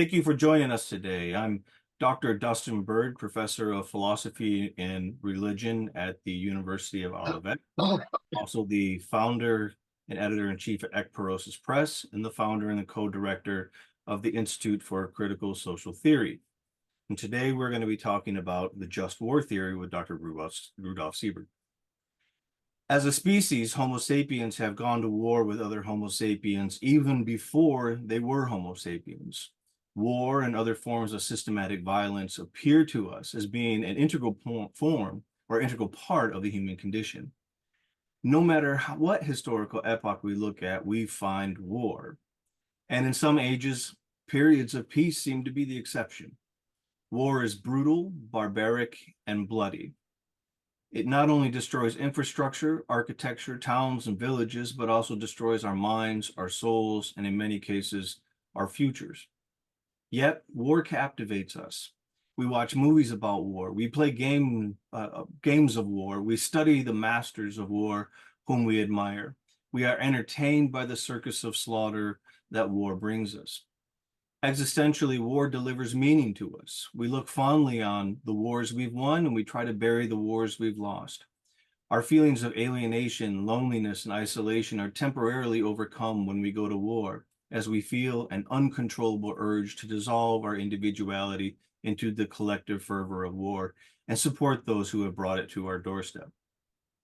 Thank you for joining us today. I'm Dr. Dustin Bird, Professor of Philosophy and Religion at the University of Olivet, also the founder and editor-in-chief at Ekperosis Press, and the founder and the co-director of the Institute for Critical Social Theory. And today we're going to be talking about the just war theory with Dr. Rudolf Siebert. As a species, Homo sapiens have gone to war with other Homo sapiens even before they were Homo sapiens. War and other forms of systematic violence appear to us as being an integral form or integral part of the human condition. No matter what historical epoch we look at, we find war. And in some ages, periods of peace seem to be the exception. War is brutal, barbaric, and bloody. It not only destroys infrastructure, architecture, towns, and villages, but also destroys our minds, our souls, and in many cases, our futures. Yet, war captivates us. We watch movies about war. We play games of war. We study the masters of war whom we admire. We are entertained by the circus of slaughter that war brings us. Existentially, war delivers meaning to us. We look fondly on the wars we've won, and we try to bury the wars we've lost. Our feelings of alienation, loneliness, and isolation are temporarily overcome when we go to war, as we feel an uncontrollable urge to dissolve our individuality into the collective fervor of war and support those who have brought it to our doorstep.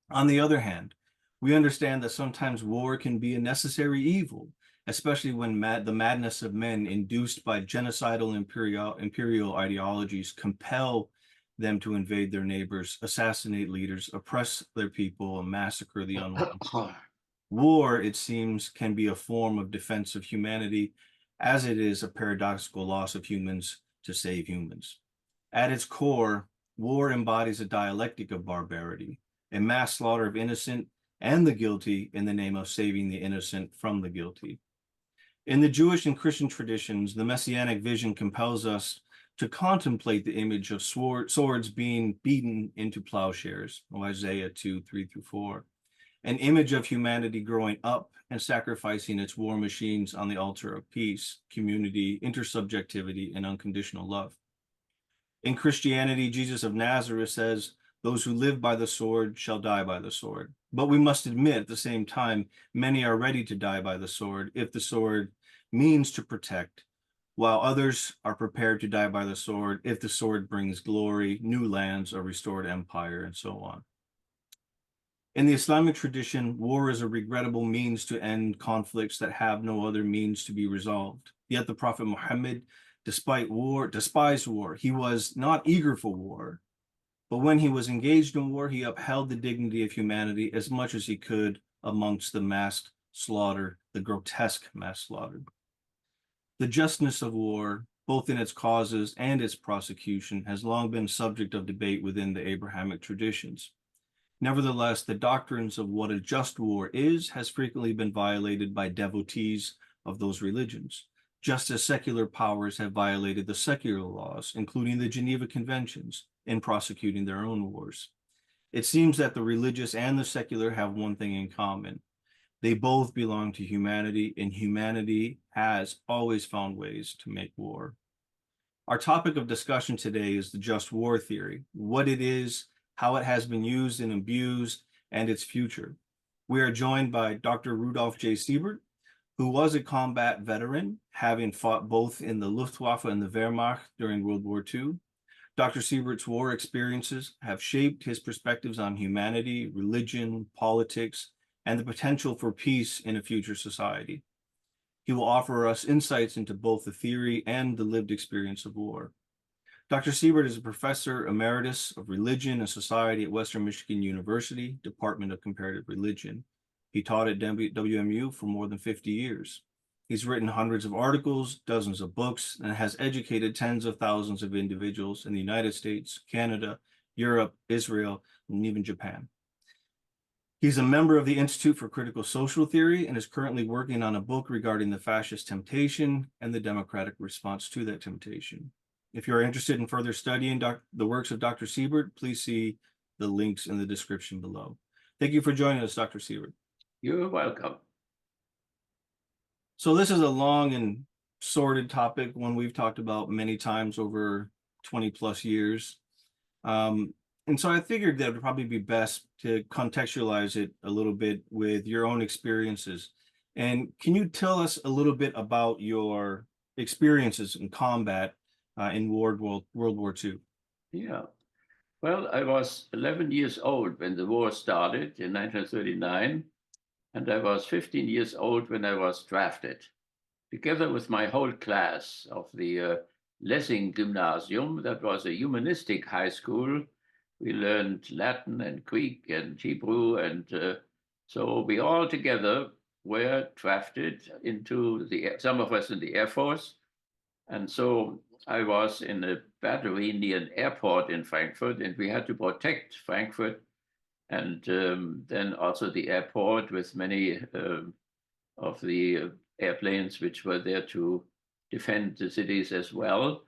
On the other hand, we understand that sometimes war can be a necessary evil, especially when the madness of men induced by genocidal imperial ideologies compel them to invade their neighbors, assassinate leaders, oppress their people, and massacre the unwanted. War, it seems, can be a form of defense of humanity, as it is a paradoxical loss of humans to save humans. At its core, war embodies a dialectic of barbarity, a mass slaughter of innocent and the guilty in the name of saving the innocent from the guilty. In the Jewish and Christian traditions, the messianic vision compels us to contemplate the image of swords being beaten into plowshares, Isaiah 2:3-4, an image of humanity growing up and sacrificing its war machines on the altar of peace, community, intersubjectivity, and unconditional love. In Christianity, Jesus of Nazareth says, "Those who live by the sword shall die by the sword." But we must admit at the same time, many are ready to die by the sword if the sword means to protect, while others are prepared to die by the sword if the sword brings glory, new lands, a restored empire, and so on. In the Islamic tradition, war is a regrettable means to end conflicts that have no other means to be resolved. Yet the Prophet Muhammad, despised war. He was not eager for war, but when he was engaged in war, he upheld the dignity of humanity as much as he could amongst the mass slaughter, the grotesque mass slaughter. The justness of war, both in its causes and its prosecution, has long been subject of debate within the Abrahamic traditions. Nevertheless, the doctrines of what a just war is has frequently been violated by devotees of those religions, just as secular powers have violated the secular laws, including the Geneva Conventions, in prosecuting their own wars. It seems that the religious and the secular have one thing in common. They both belong to humanity, and humanity has always found ways to make war. Our topic of discussion today is the just war theory, what it is, how it has been used and abused, and its future. We are joined by Dr. Rudolf J. Siebert, who was a combat veteran, having fought both in the Luftwaffe and the Wehrmacht during World War II. Dr. Siebert's war experiences have shaped his perspectives on humanity, religion, politics, and the potential for peace in a future society. He will offer us insights into both the theory and the lived experience of war. Dr. Siebert is a professor emeritus of religion and society at Western Michigan University, Department of Comparative Religion. He taught at WMU for more than 50 years. He's written hundreds of articles, dozens of books, and has educated tens of thousands of individuals in the United States, Canada, Europe, Israel, and even Japan. He's a member of the Institute for Critical Social Theory and is currently working on a book regarding the fascist temptation and the democratic response to that temptation. If you're interested in further studying the works of Dr. Siebert, please see the links in the description below. Thank you for joining us, Dr. Siebert. You're welcome. So this is a long and sordid topic, one we've talked about many times over 20 plus years. Um, and so I figured that it would probably be best to contextualize it a little bit with your own experiences. And can you tell us a little bit about your experiences in combat in World War II? Yeah. Well, I was 11 years old when the war started in 1939, and I was 15 years old when I was drafted. Together with my whole class of the Lessing Gymnasium, that was a humanistic high school. We learned Latin and Greek and Hebrew, and so we all together were drafted into some of us in the Air Force. And so I was in a battery near an airport in Frankfurt, and we had to protect Frankfurt and then also the airport with many of the airplanes which were there to defend the cities as well.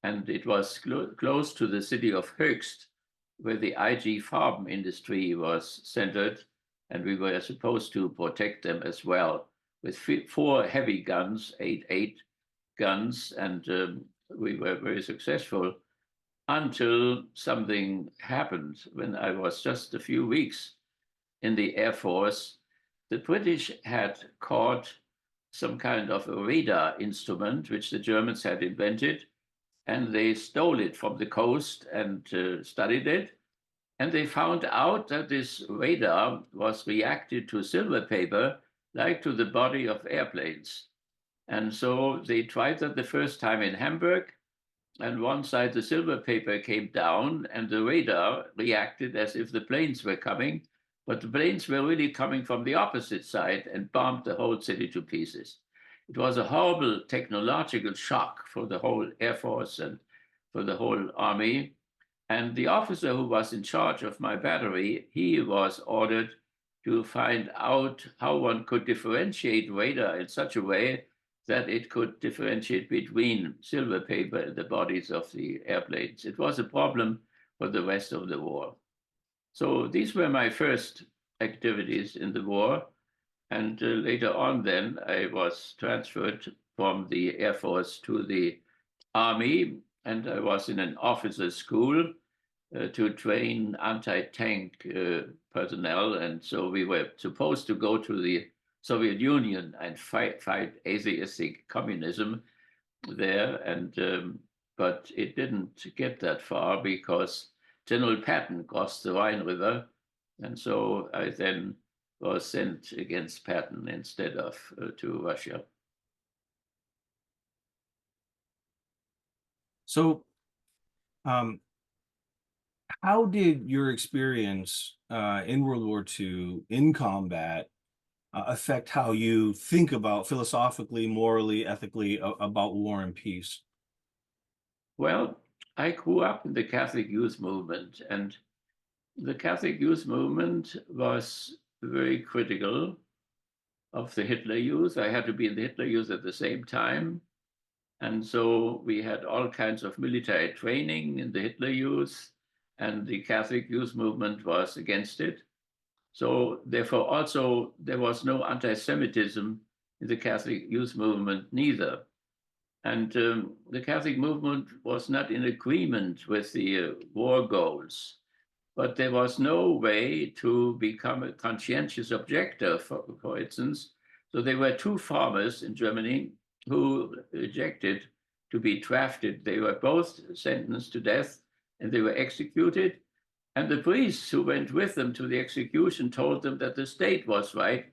And it was close to the city of Höchst, where the IG Farben industry was centered, and we were supposed to protect them as well with four heavy guns, eight guns, and we were very successful until something happened when I was just a few weeks in the Air Force. The British had caught some kind of a radar instrument, which the Germans had invented, and they stole it from the coast and studied it. And they found out that this radar was reacted to silver paper like to the body of airplanes. And so they tried that the first time in Hamburg, and one side the silver paper came down and the radar reacted as if the planes were coming, but the planes were really coming from the opposite side and bombed the whole city to pieces. It was a horrible technological shock for the whole Air Force and for the whole army. And the officer who was in charge of my battery, he was ordered to find out how one could differentiate radar in such a way that it could differentiate between silver paper and the bodies of the airplanes. It was a problem for the rest of the war. So these were my first activities in the war. And later on, then I was transferred from the Air Force to the Army, and I was in an officer school to train anti-tank personnel. And so we were supposed to go to the Soviet Union and fight atheistic communism there. And but it didn't get that far because General Patton crossed the Rhine River, and so I then was sent against Patton instead of to Russia. So, um, how did your experience in World War II in combat affect how you think about philosophically, morally, ethically about war and peace? Well, I grew up in the Catholic youth movement, and the Catholic youth movement was very critical of the Hitler Youth. I had to be in the Hitler Youth at the same time. And so we had all kinds of military training in the Hitler Youth, and the Catholic youth movement was against it. So therefore, also, there was no anti-Semitism in the Catholic youth movement neither. And the Catholic movement was not in agreement with the war goals, but there was no way to become a conscientious objector, for instance. So there were two farmers in Germany who rejected to be drafted. They were both sentenced to death and they were executed. And the priests who went with them to the execution told them that the state was right,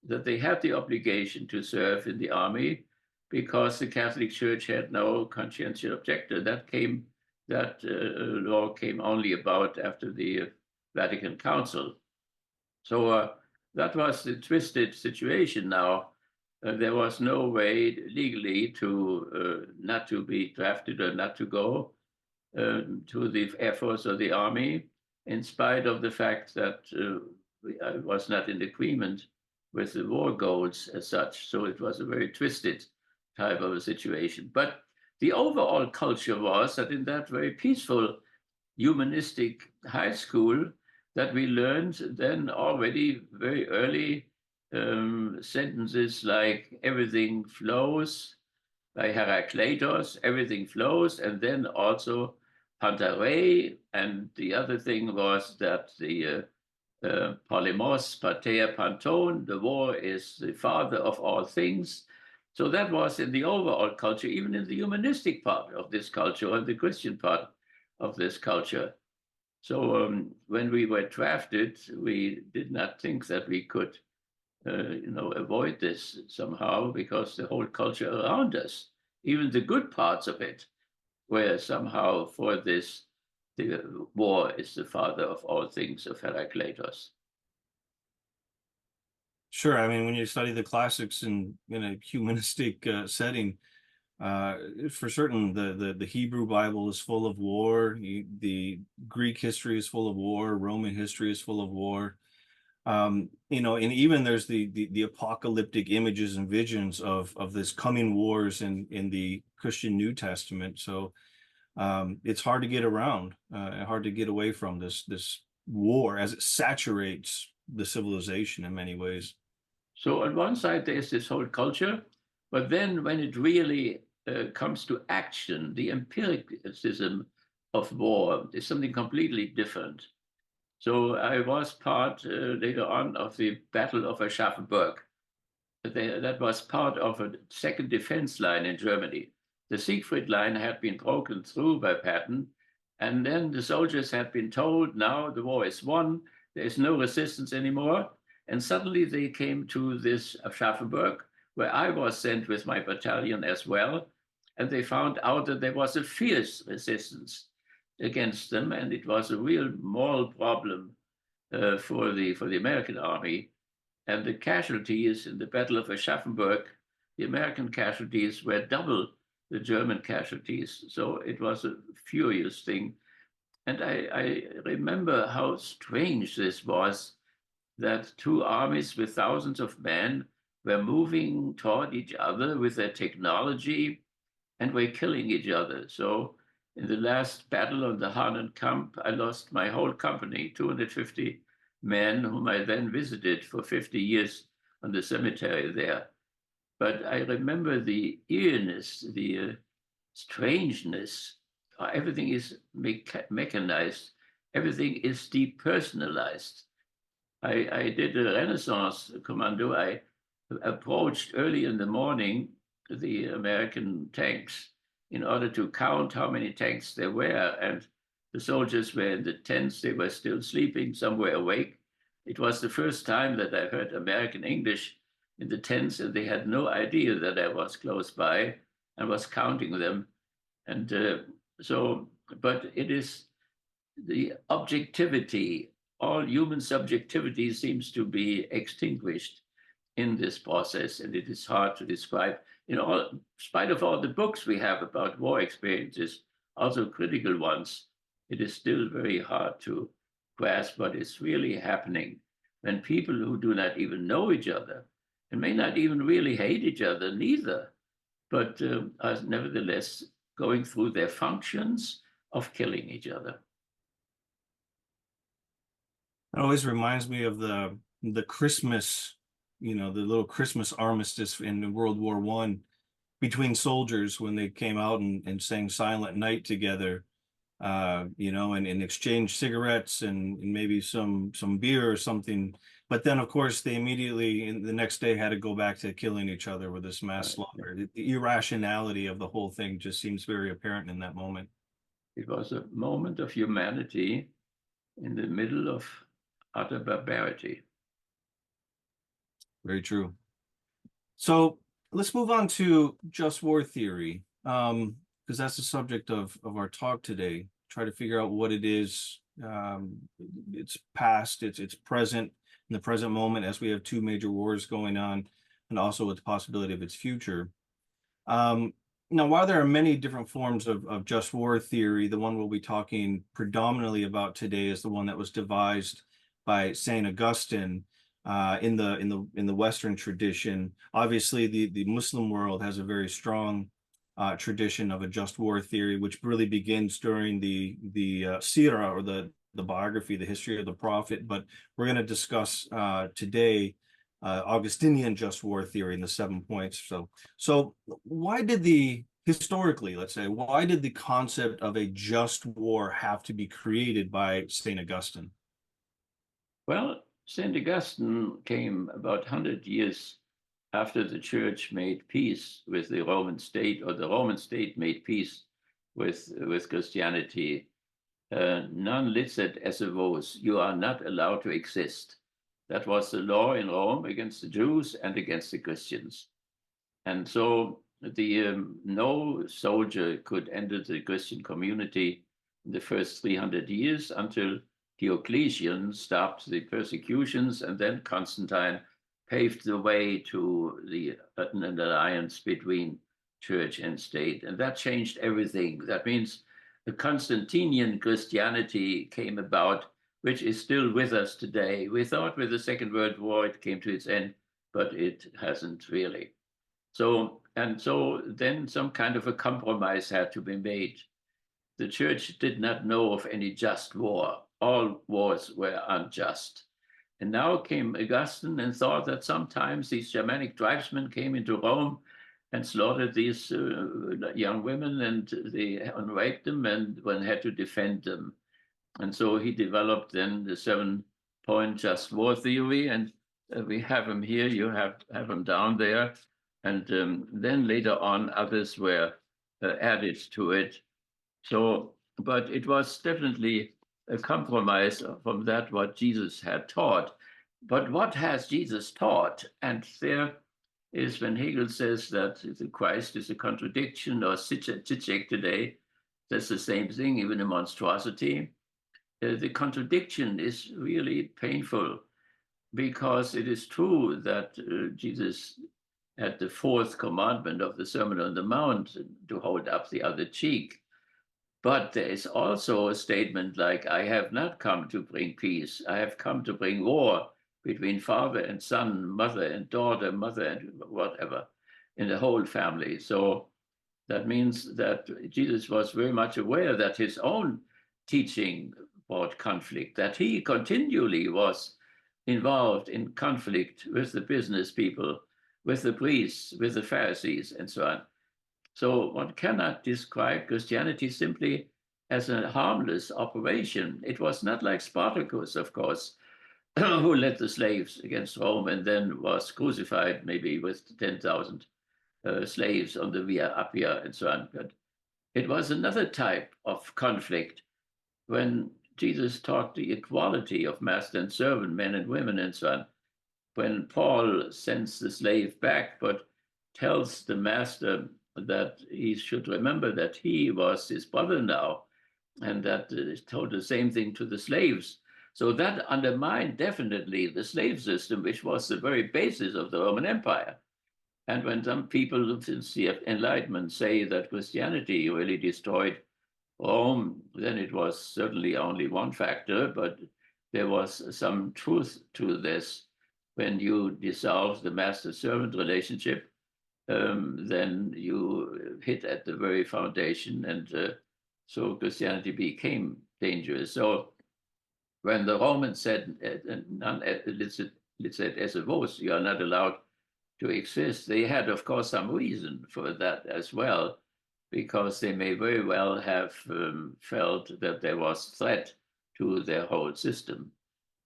that they had the obligation to serve in the army because the Catholic Church had no conscientious objector. That law came only about after the Vatican Council. So that was the twisted situation now. There was no way legally to not to be drafted or not to go to the Air Force or the Army, in spite of the fact that I was not in agreement with the war goals as such. So it was a very twisted type of a situation. But the overall culture was that in that very peaceful humanistic high school that we learned then already very early sentences like everything flows, by Heracleitos, everything flows, and then also Pantarei, and the other thing was that the polymos, pater panton, the war is the father of all things. So that was in the overall culture, even in the humanistic part of this culture, or the Christian part of this culture. So when we were drafted, we did not think that we could, avoid this somehow, because the whole culture around us, even the good parts of it, were somehow for this. The war is the father of all things of Heracleitos. Sure. I mean, when you study the classics in a humanistic setting, for certain, the Hebrew Bible is full of war. The Greek history is full of war. Roman history is full of war. And even there's the apocalyptic images and visions of this coming wars in the Christian New Testament. So it's hard to get around, hard to get away from this war as it saturates the civilization in many ways. So on one side, there's this whole culture, but then when it really comes to action, the empiricism of war is something completely different. So I was part later on of the Battle of Aschaffenburg. That was part of a second defense line in Germany. The Siegfried line had been broken through by Patton, and then the soldiers had been told, now the war is won, there is no resistance anymore. And suddenly they came to this Aschaffenburg, where I was sent with my battalion as well. And they found out that there was a fierce resistance against them, and it was a real moral problem for the American army. And the casualties in the Battle of Aschaffenburg, the American casualties were double the German casualties. So it was a furious thing. And I remember how strange this was, that two armies with thousands of men were moving toward each other with their technology and were killing each other. So in the last battle on the Hahnenkampf, I lost my whole company, 250 men, whom I then visited for 50 years on the cemetery there. But I remember the eeriness, the strangeness. Everything is mechanized. Everything is depersonalized. I did a Renaissance commando. I approached early in the morning the American tanks in order to count how many tanks there were. And the soldiers were in the tents. They were still sleeping. Some were awake. It was the first time that I heard American English in the tents, and they had no idea that I was close by and was counting them. And but it is the objectivity, all human subjectivity seems to be extinguished in this process, and it is hard to describe. In spite of all the books we have about war experiences, also critical ones, it is still very hard to grasp what is really happening when people who do not even know each other and may not even really hate each other neither, but are nevertheless going through their functions of killing each other. It always reminds me of the Christmas, the little Christmas armistice in World War I between soldiers when they came out and sang Silent Night together, and exchanged cigarettes and maybe some beer or something. But then, of course, they immediately the next day had to go back to killing each other with this mass slaughter. The irrationality of the whole thing just seems very apparent in that moment. It was a moment of humanity in the middle of utter barbarity. Very true. So let's move on to just war theory, because that's the subject of our talk today. Try to figure out what it is, its past, its present, in the present moment, as we have two major wars going on, and also with the possibility of its future. Now, while there are many different forms of just war theory, the one we'll be talking predominantly about today is the one that was devised by Saint Augustine in the Western tradition. Obviously, the Muslim world has a very strong tradition of a just war theory, which really begins during the Sirah, or the biography, the history of the Prophet. But we're going to discuss today Augustinian just war theory and the 7 points. So why did historically, let's say, why did the concept of a just war have to be created by St. Augustine? Well, St. Augustine came about 100 years after the church made peace with the Roman state, or the Roman state made peace with Christianity. Non licet esse vos, you are not allowed to exist. That was the law in Rome against the Jews and against the Christians. And so no soldier could enter the Christian community in the first 300 years until Diocletian stopped the persecutions, and then Constantine paved the way to an alliance between church and state. And that changed everything. That means the Constantinian Christianity came about, which is still with us today. We thought with the Second World War it came to its end, but it hasn't really. So then some kind of a compromise had to be made. The church did not know of any just war. All wars were unjust. And now came Augustine and thought that sometimes these Germanic tribesmen came into Rome and slaughtered these young women, and they raped them, and one had to defend them. And so he developed then the 7-point just war theory, and we have him here, you have him down there. And then later on, others were added to it. So, but it was definitely a compromise from that what Jesus had taught. But what has Jesus taught? And there is when Hegel says that the Christ is a contradiction, or Zizek today, that's the same thing, even a monstrosity. The contradiction is really painful, because it is true that Jesus had the fourth commandment of the Sermon on the Mount to hold up the other cheek. But there is also a statement like, I have not come to bring peace. I have come to bring war between father and son, mother and daughter, mother and whatever, in the whole family. So that means that Jesus was very much aware that his own teaching brought conflict, that he continually was involved in conflict with the business people, with the priests, with the Pharisees, and so on. So one cannot describe Christianity simply as a harmless operation. It was not like Spartacus, of course, who led the slaves against Rome and then was crucified, maybe with 10,000 slaves on the Via Appia and so on. But it was another type of conflict when Jesus taught the equality of master and servant, men and women, and so on. When Paul sends the slave back, but tells the master that he should remember that he was his brother now, and that he told the same thing to the slaves. So that undermined definitely the slave system, which was the very basis of the Roman Empire. And when some people since the Enlightenment say that Christianity really destroyed Rome, then it was certainly only one factor, but there was some truth to this. When you dissolve the master-servant relationship, then you hit at the very foundation, and so Christianity became dangerous. So when the Romans said, "Non licet esse vos," you are not allowed to exist, they had, of course, some reason for that as well, because they may very well have felt that there was threat to their whole system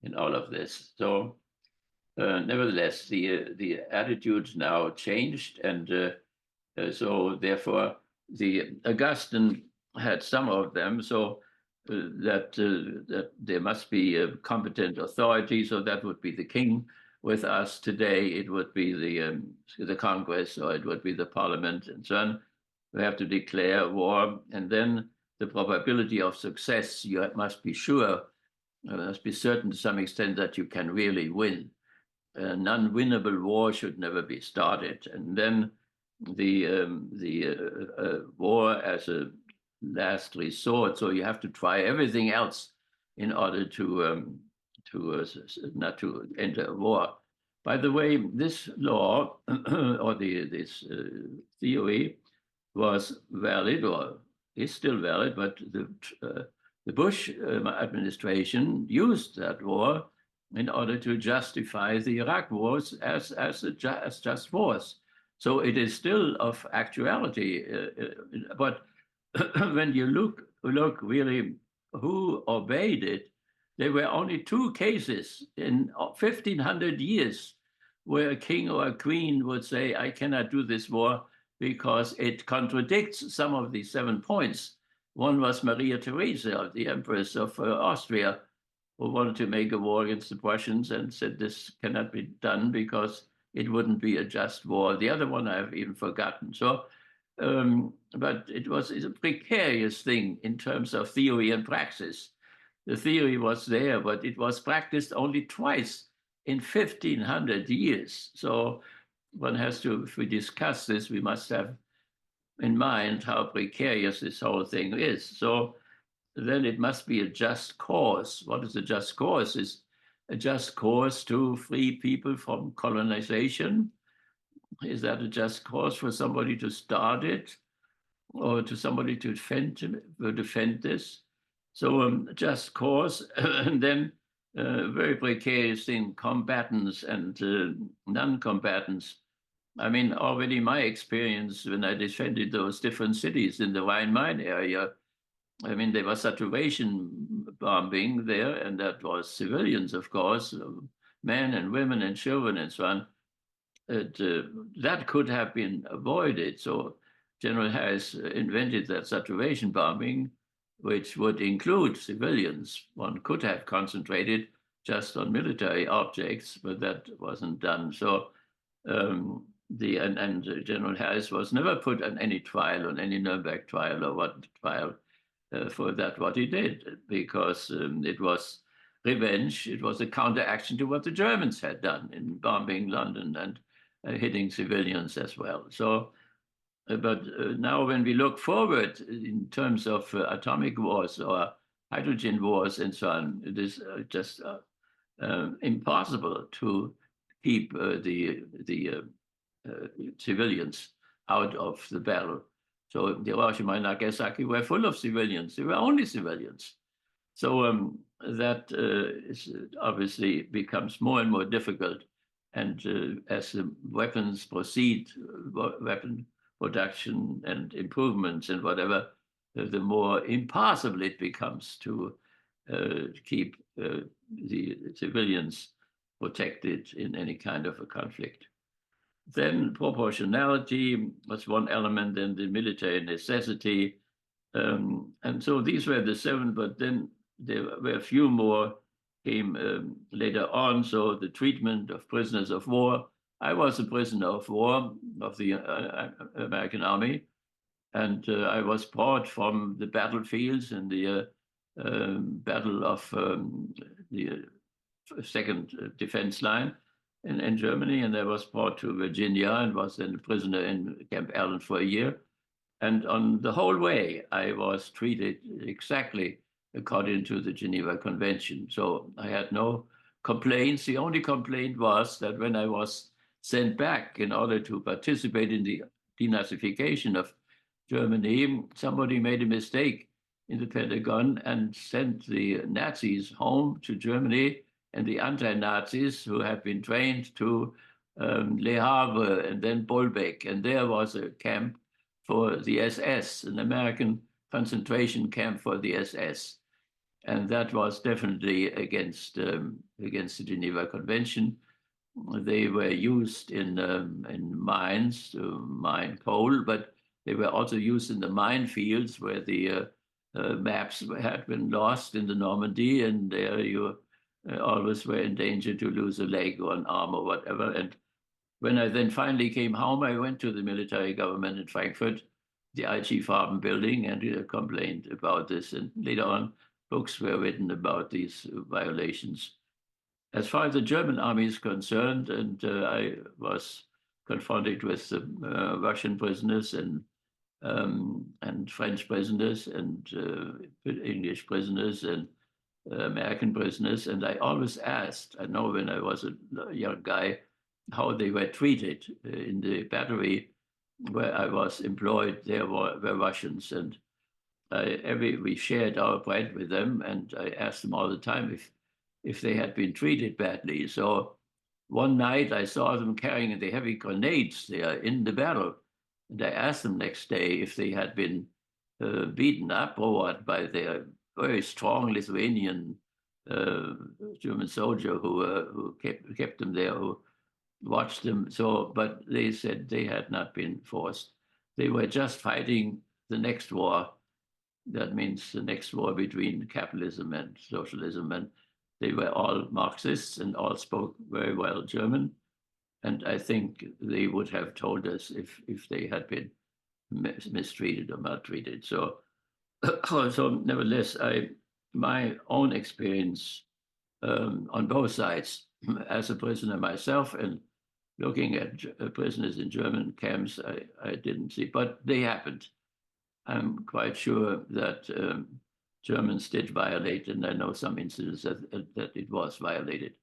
in all of this. So nevertheless, the attitude now changed, and so therefore the Augustine had some of them. So that there must be a competent authority. So that would be the king. With us today, it would be the Congress, or it would be the Parliament, and so on. We have to declare war, and then the probability of success, you must be sure, must be certain to some extent that you can really win. An unwinnable war should never be started. And then the war as a last resort. So you have to try everything else in order to not to enter a war. By the way, this law or this theory was valid, or is still valid, but the Bush administration used that war in order to justify the Iraq wars as just wars. So it is still of actuality. But when you look really who obeyed it, there were only two cases in 1500 years where a king or a queen would say, I cannot do this war because it contradicts some of the 7 points. One was Maria Theresa, the Empress of Austria, who wanted to make a war against the Prussians and said this cannot be done because it wouldn't be a just war. The other one I've even forgotten. So, but it's a precarious thing in terms of theory and praxis. The theory was there, but it was practiced only twice in 1500 years. So one has to, if we discuss this, we must have in mind how precarious this whole thing is. So then it must be a just cause. What is a just cause? Is a just cause to free people from colonization? Is that a just cause for somebody to start it or to somebody to defend this? So just cause, and then very precarious thing, combatants and non-combatants. I mean, already my experience when I defended those different cities in the Rhine-Main area, I mean, there was saturation bombing there, and that was civilians, of course, men and women and children and so on. That could have been avoided. So General Harris invented that saturation bombing, which would include civilians. One could have concentrated just on military objects, but that wasn't done. So General Harris was never put on any trial, on any Nuremberg trial or what trial for that what he did, because it was revenge. It was a counteraction to what the Germans had done in bombing London and hitting civilians as well. So, but now when we look forward in terms of atomic wars or hydrogen wars and so on, it is just impossible to keep the civilians out of the battle. So Hiroshima and Nagasaki were full of civilians. They were only civilians. So that obviously becomes more and more difficult. And as the weapons proceed, weapon production and improvements and whatever, the more impossible it becomes to keep the civilians protected in any kind of a conflict. Then proportionality was one element, and the military necessity. And so these were the seven, but then there were a few more came later on. So the treatment of prisoners of war. I was a prisoner of war of the American Army, and I was brought from the battlefields in the Battle of the Second Defense Line in Germany, and I was brought to Virginia and was then a prisoner in Camp Allen for a year. And on the whole way, I was treated exactly according to the Geneva Convention. So I had no complaints. The only complaint was that when I was sent back in order to participate in the denazification of Germany, somebody made a mistake in the Pentagon and sent the Nazis home to Germany, and the anti-Nazis who had been trained to Le Havre and then Bolbeck. And there was a camp for the SS, an American concentration camp for the SS. And that was definitely against the Geneva Convention. They were used in mines to mine coal, but they were also used in the minefields where the maps had been lost in the Normandy, and there you always were in danger to lose a leg or an arm or whatever. And when I then finally came home, I went to the military government in Frankfurt, the IG Farben building, and complained about this. And later on, books were written about these violations. As far as the German army is concerned, and I was confronted with Russian prisoners and French prisoners and English prisoners and American prisoners. And I always asked, I know when I was a young guy, how they were treated in the battery where I was employed. There were Russians, and we shared our bread with them. And I asked them all the time if if they had been treated badly. So one night I saw them carrying the heavy grenades there in the battle. And I asked them next day if they had been beaten up or what by their very strong Lithuanian uh, German soldier who kept them there, who watched them. So, but they said they had not been forced. They were just fighting the next war. That means the next war between capitalism and socialism. And they were all Marxists and all spoke very well German. And I think they would have told us if they had been mistreated or maltreated. So, so nevertheless, my own experience on both sides, as a prisoner myself and looking at prisoners in German camps, I didn't see, but they happened. I'm quite sure that Germans did violate, and I know some incidents that it was violated.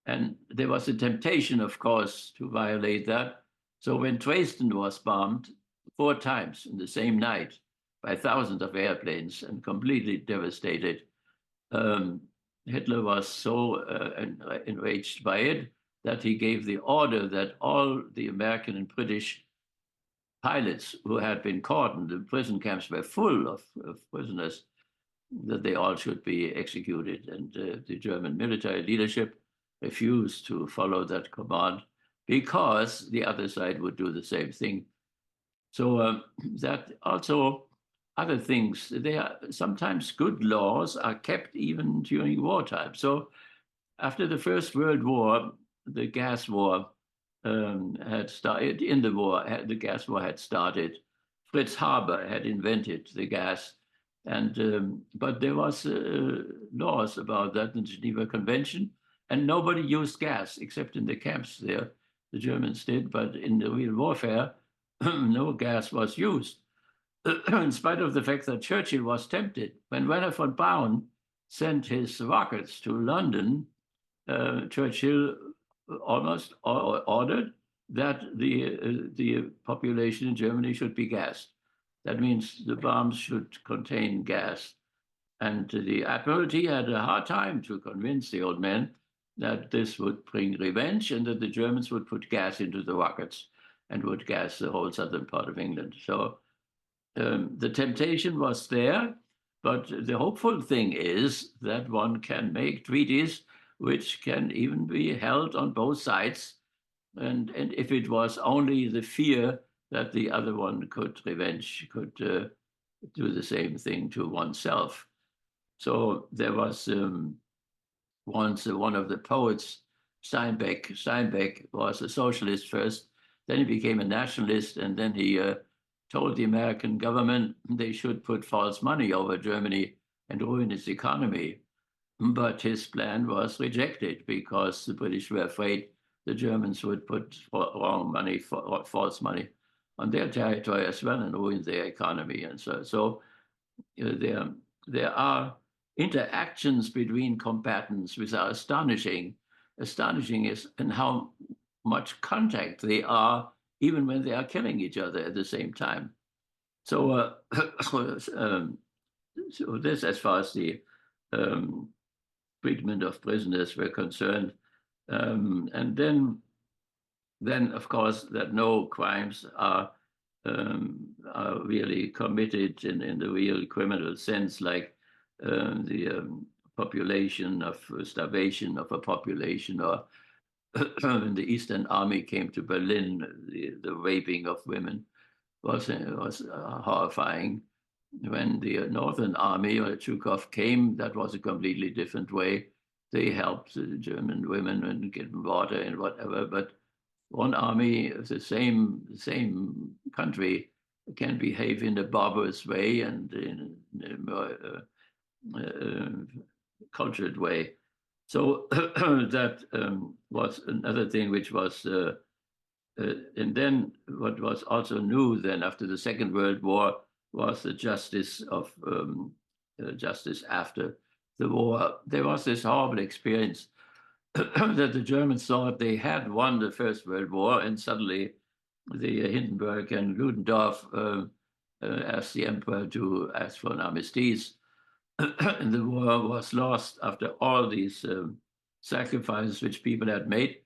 And there was a temptation, of course, to violate that. So when Dresden was bombed 4 times in the same night by thousands of airplanes and completely devastated, um, Hitler was so enraged by it that he gave the order that all the American and British pilots who had been caught in the prison camps were full of prisoners, that they all should be executed. And the German military leadership refused to follow that command because the other side would do the same thing. So that also other things, they are sometimes good laws are kept even during wartime. So after the First World War, the gas war had started. In the war, the gas war had started. Fritz Haber had invented the gas, and but there was laws about that in the Geneva Convention, and nobody used gas except in the camps there. The Germans did, but in the real warfare, no gas was used. In spite of the fact that Churchill was tempted. When Werner von Braun sent his rockets to London, Churchill almost ordered that the population in Germany should be gassed. That means the bombs should contain gas. And the Admiralty had a hard time to convince the old man that this would bring revenge and that the Germans would put gas into the rockets and would gas the whole southern part of England. So the temptation was there, but the hopeful thing is that one can make treaties which can even be held on both sides. And if it was only the fear that the other one could revenge, could do the same thing to oneself. So there was once one of the poets, Steinbeck. Steinbeck was a socialist first, then he became a nationalist, and then he told the American government they should put false money over Germany and ruin its economy. But his plan was rejected because the British were afraid the Germans would put wrong money, false money on their territory as well and ruin their economy. And so there are interactions between combatants which are astonishing. Astonishing is in how much contact they are, even when they are killing each other at the same time. So, so this, as far as the treatment of prisoners were concerned, and then of course that no crimes are really committed in the real criminal sense, like the population of starvation of a population, or when the Eastern Army came to Berlin, the raping of women was horrifying. When the Northern Army or Zhukov came, that was a completely different way. They helped the German women and get water and whatever. But one army of the same country can behave in a barbarous way and in a more cultured way. So that was another thing which was, and then what was also new then after the Second World War was the justice of justice after the war. There was this horrible experience that the Germans thought they had won the First World War, and suddenly the Hindenburg and Ludendorff asked the emperor to ask for an armistice. and the war was lost after all these sacrifices which people had made.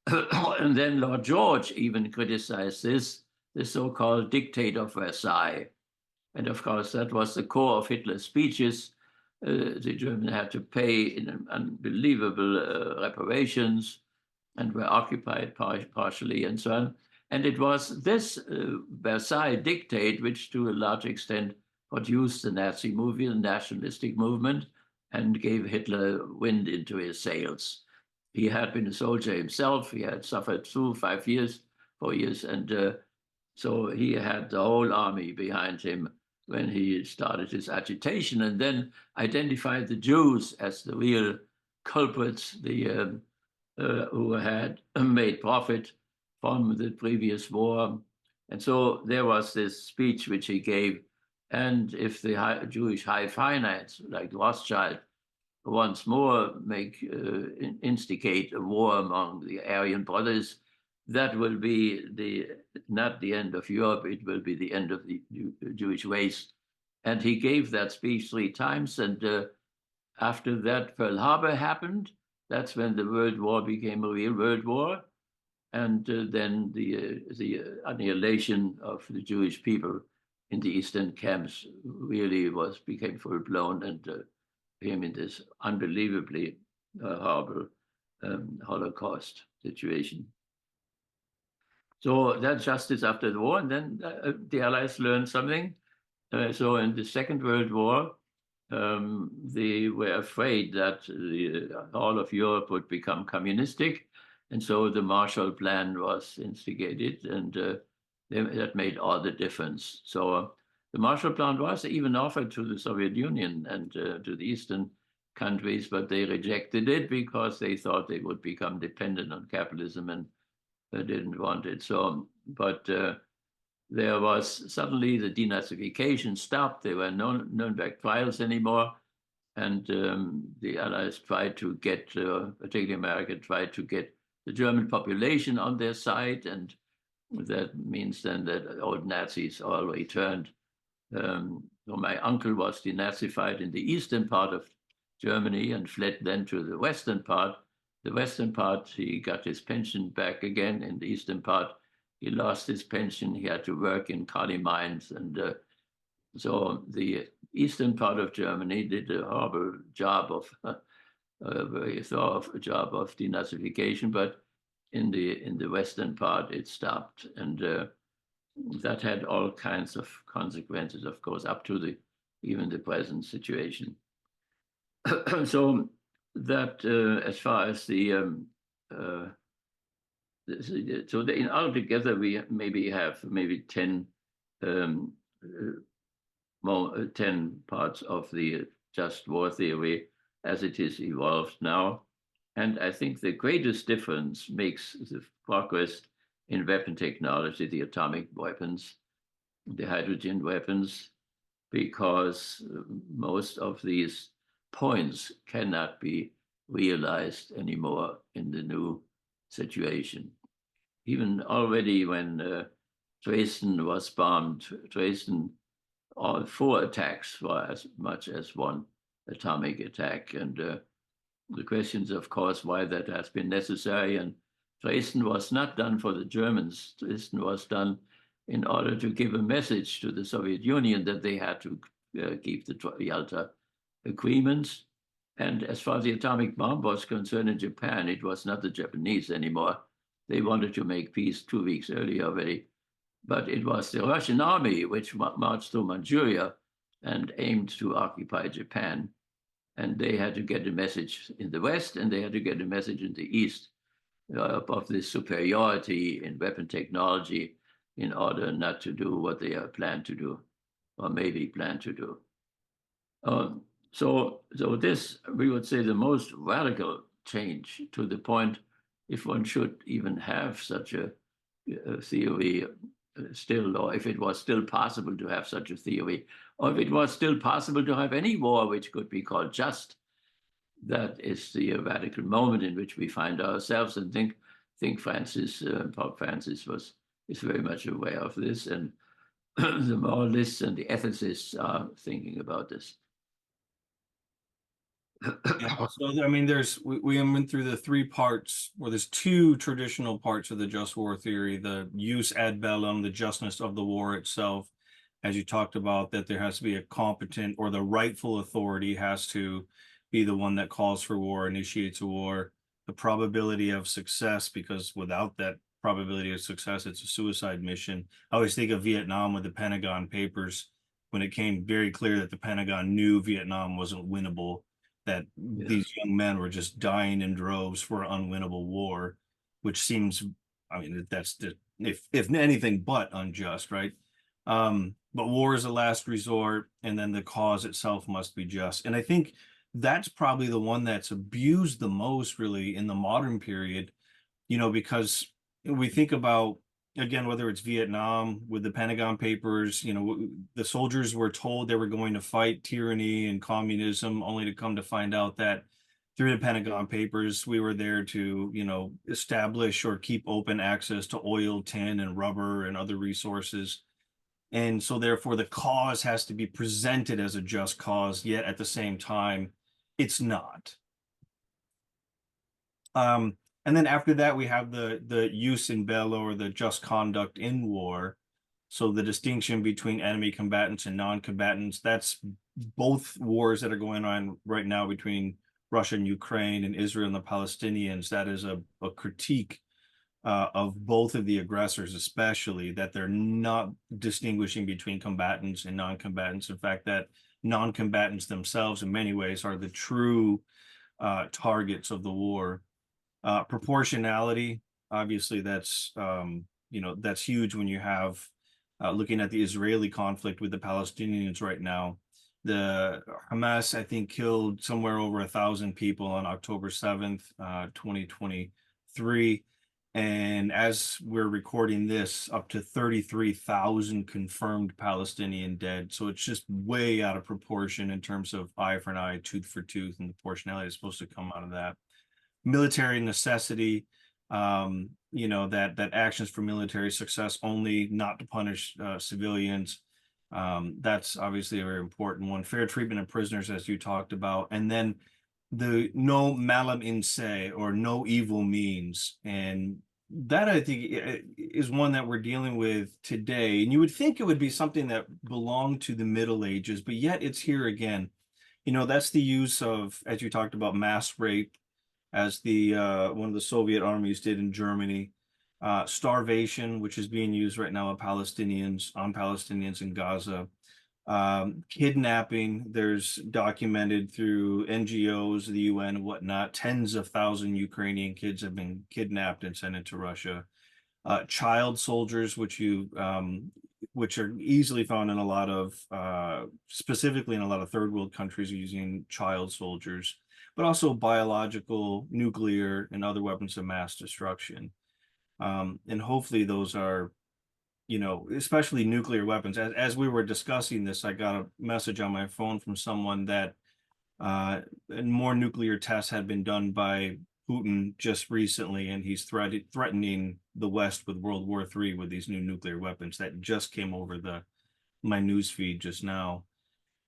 And then Lord George even criticized the so-called Dictate of Versailles. And of course, that was the core of Hitler's speeches. The Germans had to pay in unbelievable reparations and were occupied partially and so on. And it was this Versailles dictate which, to a large extent, produced the Nazi movement, the nationalistic movement, and gave Hitler wind into his sails. He had been a soldier himself. He had suffered through 4 years, and so he had the whole army behind him when he started his agitation, and then identified the Jews as the real culprits, who had made profit from the previous war. And so there was this speech which he gave, and if the Jewish high finance, like Rothschild, once more instigate a war among the Aryan brothers, that will be not the end of Europe, it will be the end of the Jewish race. And he gave that speech 3 times, and after that Pearl Harbor happened. That's when the World War became a real World War, and then the annihilation of the Jewish people in the eastern camps really became full blown, and came in this unbelievably horrible Holocaust situation. So that justice after the war, and then the Allies learned something. So in the Second World War, they were afraid that all of Europe would become communistic, and so the Marshall Plan was instigated, and that made all the difference. So the Marshall Plan was even offered to the Soviet Union and to the Eastern countries, but they rejected it because they thought they would become dependent on capitalism, and they didn't want it. So, but there was suddenly the denazification stopped. There were no Nuremberg trials anymore. And the Allies tried to get, particularly America, tried to get the German population on their side. And that means then that old Nazis all returned. So my uncle was denazified in the eastern part of Germany and fled then to the western part. The western part, he got his pension back again. In the eastern part, he lost his pension. He had to work in Kali mines. And so the eastern part of Germany did a horrible job of, a very thorough job of denazification, but in the western part, it stopped. And that had all kinds of consequences, of course, up to even the present situation. So that as far as in altogether we maybe have 10 parts of the just war theory as it is evolved now. And I think the greatest difference makes the progress in weapon technology, the atomic weapons, the hydrogen weapons, because most of these points cannot be realized anymore in the new situation. Even already when Dresden was bombed, all 4 attacks were as much as 1 atomic attack. And the question is, of course, why that has been necessary. And Dresden was not done for the Germans. Dresden was done in order to give a message to the Soviet Union that they had to keep the Yalta agreements. And as far as the atomic bomb was concerned in Japan, it was not the Japanese anymore. They wanted to make peace 2 weeks earlier already. But it was the Russian army which marched through Manchuria and aimed to occupy Japan. And they had to get a message in the West, and they had to get a message in the East of this superiority in weapon technology in order not to do what they are planned to do, or maybe plan to do. So this, we would say, the most radical change, to the point, if one should even have such a theory still, or if it was still possible to have such a theory, or if it was still possible to have any war which could be called just. That is the radical moment in which we find ourselves, and think Pope Francis is very much aware of this, and the moralists and the ethicists are thinking about this. Yeah, so I mean, we went through the three parts, or there's two traditional parts of the just war theory: the jus ad bellum, the justness of the war itself, as you talked about, that there has to be a competent or the rightful authority has to be the one that calls for war, initiates a war, the probability of success, because without that probability of success, it's a suicide mission. I always think of Vietnam with the Pentagon Papers when it came very clear that the Pentagon knew Vietnam wasn't winnable, that Yes. these young men were just dying in droves for an unwinnable war, which seems, I mean, that's the, if anything but unjust, right? But war is a last resort, and then the cause itself must be just. And I think that's probably the one that's abused the most, really, in the modern period, because we think about, again, whether it's Vietnam with the Pentagon Papers, the soldiers were told they were going to fight tyranny and communism, only to come to find out that through the Pentagon Papers, we were there to, establish or keep open access to oil, tin, and rubber and other resources. And so therefore the cause has to be presented as a just cause, yet at the same time, it's not. And then after that, we have the jus in bello, or the just conduct in war. So the distinction between enemy combatants and non-combatants, that's both wars that are going on right now between Russia and Ukraine, and Israel and the Palestinians. That is a critique of both of the aggressors, especially that they're not distinguishing between combatants and non-combatants. In fact, that non-combatants themselves, in many ways, are the true targets of the war. Proportionality, obviously, that's huge when you have looking at the Israeli conflict with the Palestinians right now. The Hamas, I think, killed somewhere over 1,000 people on October 7th, 2023. And as we're recording this, up to 33,000 confirmed Palestinian dead. So it's just way out of proportion in terms of eye for an eye, tooth for tooth, and the proportionality is supposed to come out of that. Military necessity, that actions for military success only, not to punish civilians. That's obviously a very important one. Fair treatment of prisoners, as you talked about, and then the no malum in se, or no evil means. And that, I think, is one that we're dealing with today. And you would think it would be something that belonged to the Middle Ages, but yet it's here again. That's the use of, as you talked about, mass rape, as the one of the Soviet armies did in Germany. Starvation, which is being used right now on Palestinians in Gaza. Kidnapping, there's documented through NGOs, the UN, and whatnot, tens of thousands Ukrainian kids have been kidnapped and sent into Russia. Child soldiers, which are easily found in a lot of, specifically in a lot of third world countries, using child soldiers, but also biological, nuclear, and other weapons of mass destruction. And hopefully those are, especially nuclear weapons. As we were discussing this, I got a message on my phone from someone that more nuclear tests had been done by Putin just recently, and he's threatening the West with World War III with these new nuclear weapons. That just came over my news feed just now.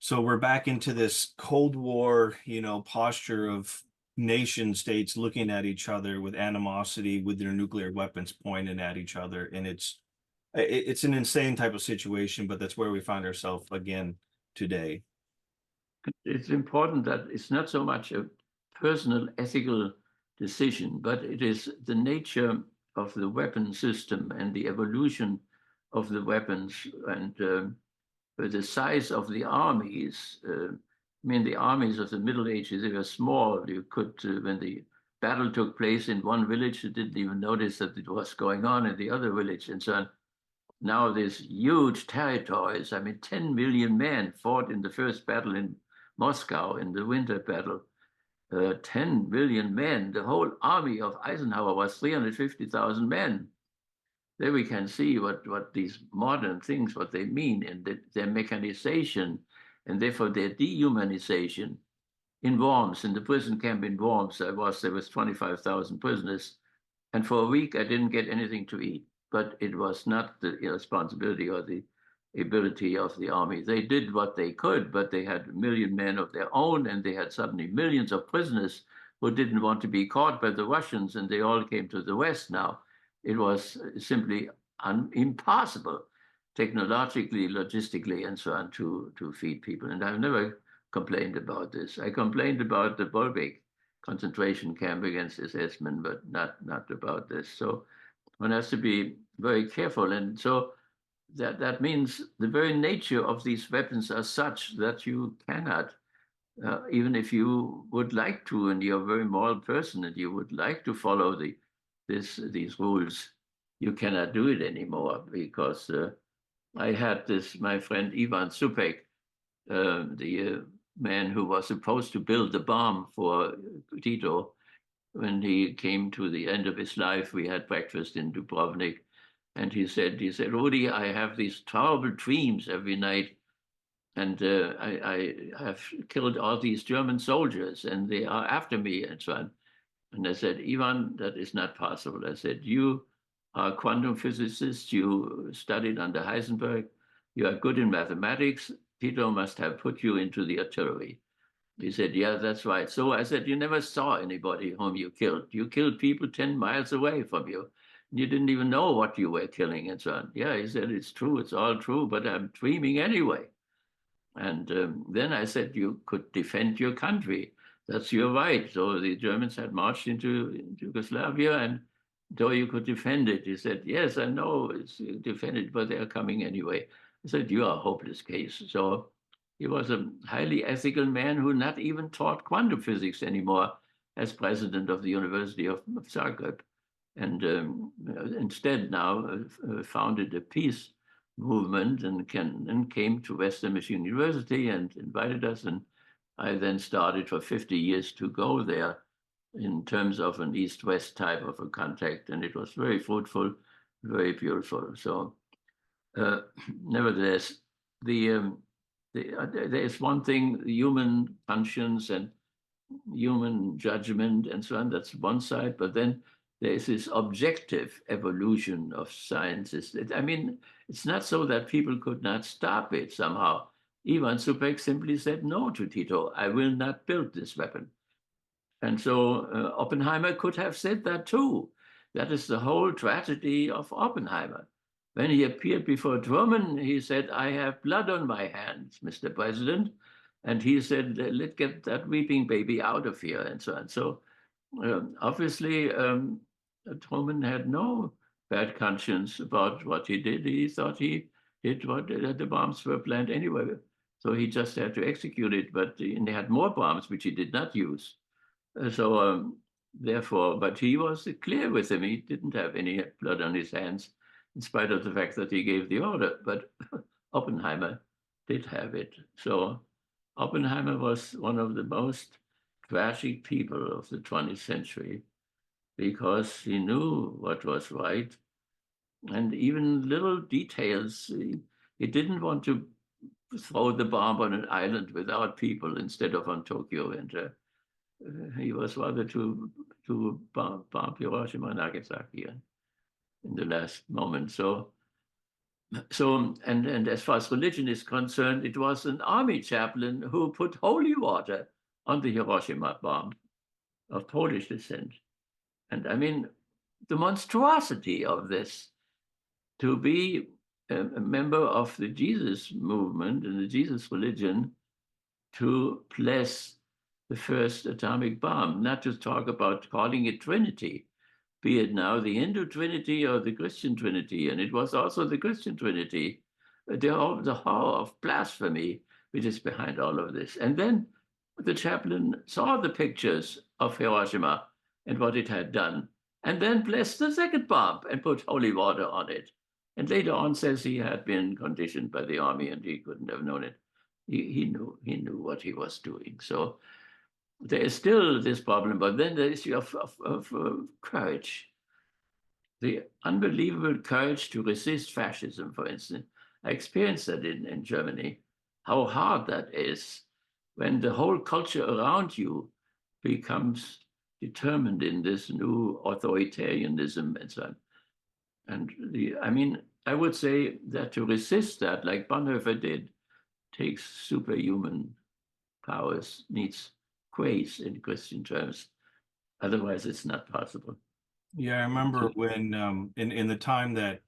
So we're back into this Cold War, posture of nation states looking at each other with animosity, with their nuclear weapons pointed at each other. And it's an insane type of situation, but that's where we find ourselves again today. It's important that it's not so much a personal ethical decision, but it is the nature of the weapon system and the evolution of the weapons, and the size of the armies. I mean, the armies of the Middle Ages, they were small. You could, when the battle took place in one village, you didn't even notice that it was going on in the other village, and so on. Now there's huge territories. I mean, 10 million men fought in the first battle in Moscow, in the winter battle. 10 million men. The whole army of Eisenhower was 350,000 men. There we can see what these modern things, what they mean, and their mechanization, and therefore their dehumanization. In Worms, in the prison camp in Worms, there was 25,000 prisoners, and for a week I didn't get anything to eat. But it was not the responsibility or the ability of the army. They did what they could, but they had 1 million men of their own, and they had suddenly millions of prisoners who didn't want to be caught by the Russians, and they all came to the West now. It was simply impossible, technologically, logistically, and so on, to feed people. And I've never complained about this. I complained about the Bolbeck concentration camp against SS-men, but not about this. So one has to be very careful. And so that means the very nature of these weapons are such that you cannot, even if you would like to, and you're a very moral person, and you would like to follow these rules, you cannot do it anymore because I had my friend Ivan Supek, the man who was supposed to build the bomb for Tito. When he came to the end of his life, we had breakfast in Dubrovnik, and he said, Rudy, I have these terrible dreams every night, and I have killed all these German soldiers, and they are after me, and so on. And I said, Ivan, that is not possible. I said, you are a quantum physicist, you studied under Heisenberg, you are good in mathematics, Tito must have put you into the artillery. He said, yeah, that's right. So I said, you never saw anybody whom you killed. You killed people 10 miles away from you. You didn't even know what you were killing and so on. Yeah, he said, it's true, it's all true, but I'm dreaming anyway. And then I said, you could defend your country. That's your right. So the Germans had marched into Yugoslavia, and though you could defend it, he said, yes, I know it's defended, but they're coming anyway. I said, you are a hopeless case. So he was a highly ethical man who not even taught quantum physics anymore as president of the University of Zagreb. And instead now founded a peace movement and came to Western Michigan University and invited us. And I then started for 50 years to go there in terms of an East-West type of a contact. And it was very fruitful, very beautiful. So nevertheless, there is one thing, human conscience and human judgment and so on, that's one side, but then there is this objective evolution of sciences. I mean, it's not so that people could not stop it somehow. Ivan Supek simply said no to Tito, I will not build this weapon. And so Oppenheimer could have said that too. That is the whole tragedy of Oppenheimer. When he appeared before Truman, he said, I have blood on my hands, Mr. President. And he said, let's get that weeping baby out of here, and so on. So obviously, Truman had no bad conscience about what he did. He thought he did what the bombs were planned anyway. So he just had to execute it. But he had more bombs, which he did not use. So therefore, but he was clear with him. He didn't have any blood on his hands, in spite of the fact that he gave the order. But Oppenheimer did have it. So Oppenheimer was one of the most tragic people of the 20th century because he knew what was right. And even little details, he didn't want to throw the bomb on an island without people instead of on Tokyo. And he was rather to bomb Hiroshima and Nagasaki in the last moment. So and as far as religion is concerned, it was an army chaplain who put holy water on the Hiroshima bomb of Polish descent. And I mean, the monstrosity of this, to be a member of the Jesus movement and the Jesus religion, to bless the first atomic bomb, not to talk about calling it Trinity, be it now the Hindu Trinity or the Christian Trinity. And it was also the Christian Trinity, the horror of blasphemy which is behind all of this. And then the chaplain saw the pictures of Hiroshima and what it had done, and then blessed the second bomb and put holy water on it. And later on says he had been conditioned by the army and he couldn't have known it. He knew what he was doing. So there is still this problem, but then the issue of courage, the unbelievable courage to resist fascism, for instance. I experienced that in Germany, how hard that is when the whole culture around you becomes determined in this new authoritarianism and so on. And I mean, I would say that to resist that, like Bonhoeffer did, takes superhuman powers, needs grace in Christian terms. Otherwise, it's not possible. Yeah, I remember when in the time that,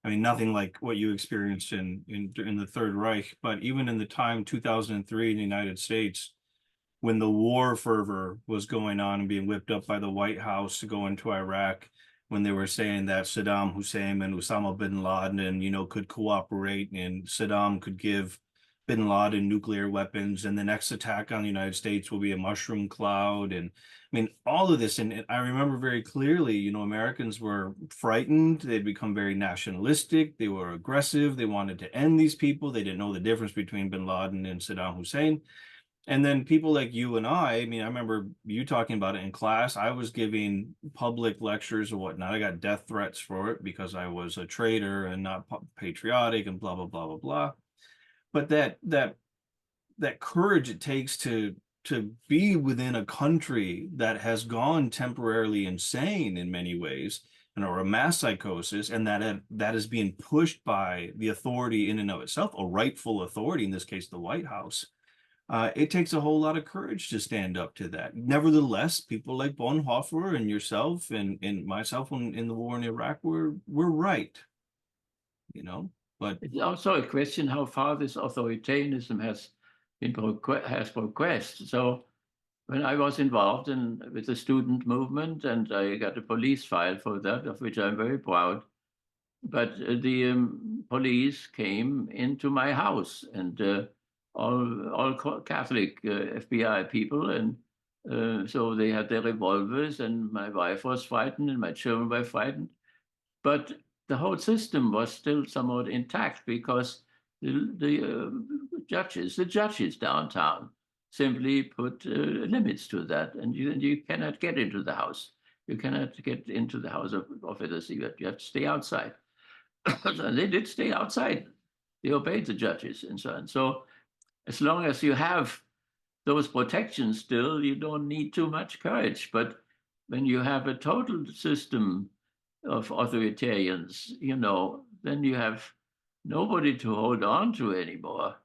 I mean, nothing like what you experienced in the Third Reich, but even in the time 2003 in the United States, when the war fervor was going on and being whipped up by the White House to go into Iraq, when they were saying that Saddam Hussein and Osama bin Laden, could cooperate and Saddam could give bin Laden nuclear weapons, and the next attack on the United States will be a mushroom cloud. And I mean, all of this. And I remember very clearly, Americans were frightened. They'd become very nationalistic. They were aggressive. They wanted to end these people. They didn't know the difference between bin Laden and Saddam Hussein. And then people like you and I mean, I remember you talking about it in class. I was giving public lectures or whatnot. I got death threats for it because I was a traitor and not patriotic and blah, blah, blah, blah, blah. But that courage it takes to be within a country that has gone temporarily insane in many ways, or a mass psychosis, and that is being pushed by the authority in and of itself, a rightful authority, in this case, the White House. It takes a whole lot of courage to stand up to that. Nevertheless, people like Bonhoeffer and yourself and myself in the war in Iraq were right, but It's also a question how far this authoritarianism has progressed. So when I was involved with the student movement, and I got a police file for that, of which I'm very proud. But the police came into my house, and all Catholic FBI people, and so they had their revolvers, and my wife was frightened, and my children were frightened. But the whole system was still somewhat intact because the judges downtown simply put limits to that, and you cannot get into the house. You cannot get into the house of the Siebert. You have to stay outside. And they did stay outside. They obeyed the judges and so on. So as long as you have those protections still, you don't need too much courage. But when you have a total system of authoritarians, then you have nobody to hold on to anymore.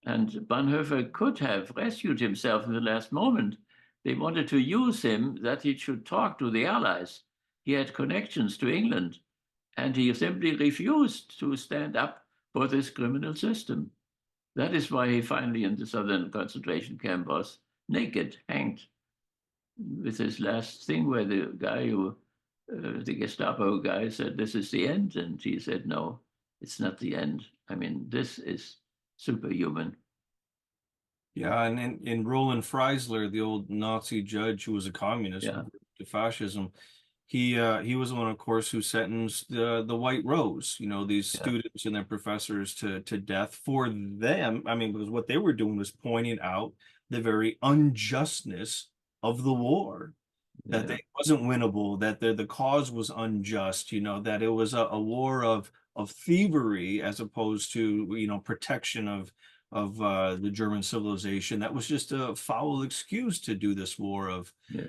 And Bonhoeffer could have rescued himself in the last moment. They wanted to use him that he should talk to the Allies. He had connections to England, and he simply refused to stand up for this criminal system. That is why he finally in the southern concentration camp was naked, hanged, with his last thing where the guy the Gestapo guy said, "This is the end." And he said, "No, it's not the end. I mean, this is superhuman." yeah, and in Roland Freisler, the old Nazi judge who was a communist Yeah. to fascism, he was the one, of course, who sentenced the White Rose, these Yeah. students and their professors to death for them. I mean, because what they were doing was pointing out the very unjustness of the war, that Yeah. it wasn't winnable, that the cause was unjust, that it was a war of thievery as opposed to, protection of the German civilization. That was just a foul excuse to do this war of Yeah.